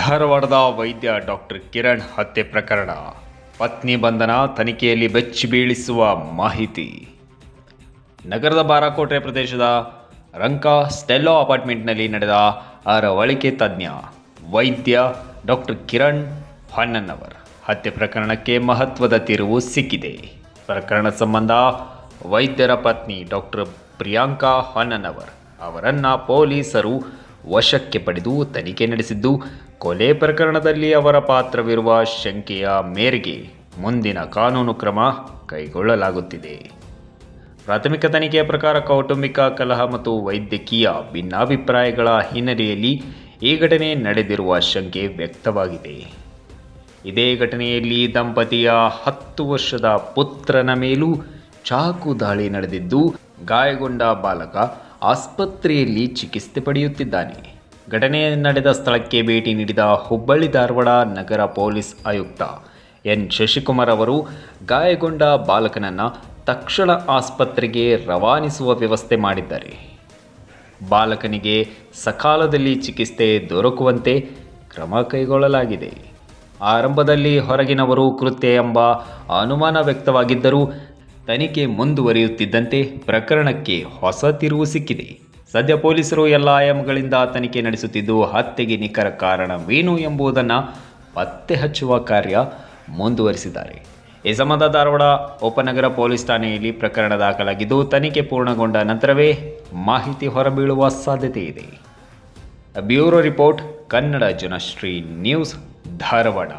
ಧಾರವಾಡದ ವೈದ್ಯ ಡಾಕ್ಟರ್ ಕಿರಣ್ ಹತ್ಯೆ ಪ್ರಕರಣ, ಪತ್ನಿ ಬಂಧನ, ತನಿಖೆಯಲ್ಲಿ ಬೆಚ್ಚಿ ಬೀಳಿಸುವ ಮಾಹಿತಿ. ನಗರದ ಬಾರಾಕೋಟೆ ಪ್ರದೇಶದ ರಂಕಾ ಸ್ಟೆಲ್ಲೋ ಅಪಾರ್ಟ್ಮೆಂಟ್ನಲ್ಲಿ ನಡೆದ ಅರವಳಿಕೆ ತಜ್ಞ ವೈದ್ಯ ಡಾಕ್ಟರ್ ಕಿರಣ್ ಹೊನ್ನವರ್ ಹತ್ಯೆ ಪ್ರಕರಣಕ್ಕೆ ಮಹತ್ವದ ತಿರುವು ಸಿಕ್ಕಿದೆ. ಪ್ರಕರಣ ಸಂಬಂಧ ವೈದ್ಯರ ಪತ್ನಿ ಡಾಕ್ಟರ್ ಪ್ರಿಯಾಂಕಾ ಹೊನ್ನವರ್ ಅವರನ್ನು ಪೊಲೀಸರು ವಶಕ್ಕೆ ಪಡೆದು ತನಿಖೆ ನಡೆಸಿದ್ದು, ಕೊಲೆ ಪ್ರಕರಣದಲ್ಲಿ ಅವರ ಪಾತ್ರವಿರುವ ಶಂಕೆಯ ಮೇರೆಗೆ ಮುಂದಿನ ಕಾನೂನು ಕ್ರಮ ಕೈಗೊಳ್ಳಲಾಗುತ್ತಿದೆ. ಪ್ರಾಥಮಿಕ ತನಿಖೆಯ ಪ್ರಕಾರ ಕೌಟುಂಬಿಕ ಕಲಹ ಮತ್ತು ವೈದ್ಯಕೀಯ ಭಿನ್ನಾಭಿಪ್ರಾಯಗಳ ಹಿನ್ನೆಲೆಯಲ್ಲಿ ಈ ಘಟನೆ ನಡೆದಿರುವ ಶಂಕೆ ವ್ಯಕ್ತವಾಗಿದೆ. ಇದೇ ಘಟನೆಯಲ್ಲಿ ದಂಪತಿಯ 10 ವರ್ಷದ ಪುತ್ರನ ಮೇಲೂ ಚಾಕು ದಾಳಿ ನಡೆದಿದ್ದು, ಗಾಯಗೊಂಡ ಬಾಲಕ ಆಸ್ಪತ್ರೆಯಲ್ಲಿ ಚಿಕಿತ್ಸೆ ಪಡೆಯುತ್ತಿದ್ದಾನೆ. ಘಟನೆ ನಡೆದ ಸ್ಥಳಕ್ಕೆ ಭೇಟಿ ನೀಡಿದ ಹುಬ್ಬಳ್ಳಿ ಧಾರವಾಡ ನಗರ ಪೊಲೀಸ್ ಆಯುಕ್ತ ಎನ್ ಶಶಿಕುಮಾರ್ ಅವರು ಗಾಯಗೊಂಡ ಬಾಲಕನನ್ನು ತಕ್ಷಣ ಆಸ್ಪತ್ರೆಗೆ ರವಾನಿಸುವ ವ್ಯವಸ್ಥೆ ಮಾಡಿದ್ದಾರೆ. ಬಾಲಕನಿಗೆ ಸಕಾಲದಲ್ಲಿ ಚಿಕಿತ್ಸೆ ದೊರಕುವಂತೆ ಕ್ರಮ ಕೈಗೊಳ್ಳಲಾಗಿದೆ. ಆರಂಭದಲ್ಲಿ ಹೊರಗಿನವರು ಕೃತ್ಯ ಎಂಬ ಅನುಮಾನ ವ್ಯಕ್ತವಾಗಿದ್ದರೂ ತನಿಖೆ ಮುಂದುವರಿಯುತ್ತಿದ್ದಂತೆ ಪ್ರಕರಣಕ್ಕೆ ಹೊಸ ತಿರುವು ಸಿಕ್ಕಿದೆ. ಸದ್ಯ ಪೊಲೀಸರು ಎಲ್ಲ ಆಯಾಮಗಳಿಂದ ತನಿಖೆ ನಡೆಸುತ್ತಿದ್ದು, ಹತ್ಯೆಗೆ ನಿಖರ ಕಾರಣವೇನು ಎಂಬುದನ್ನು ಪತ್ತೆ ಹಚ್ಚುವ ಕಾರ್ಯ ಮುಂದುವರಿಸಿದ್ದಾರೆ. ಈ ಸಂಬಂಧ ಧಾರವಾಡ ಉಪನಗರ ಪೊಲೀಸ್ ಠಾಣೆಯಲ್ಲಿ ಪ್ರಕರಣ ದಾಖಲಾಗಿದ್ದು, ತನಿಖೆ ಪೂರ್ಣಗೊಂಡ ನಂತರವೇ ಮಾಹಿತಿ ಹೊರಬೀಳುವ ಸಾಧ್ಯತೆ ಇದೆ. Bureau report, Kannada Janasri news, Dharwad.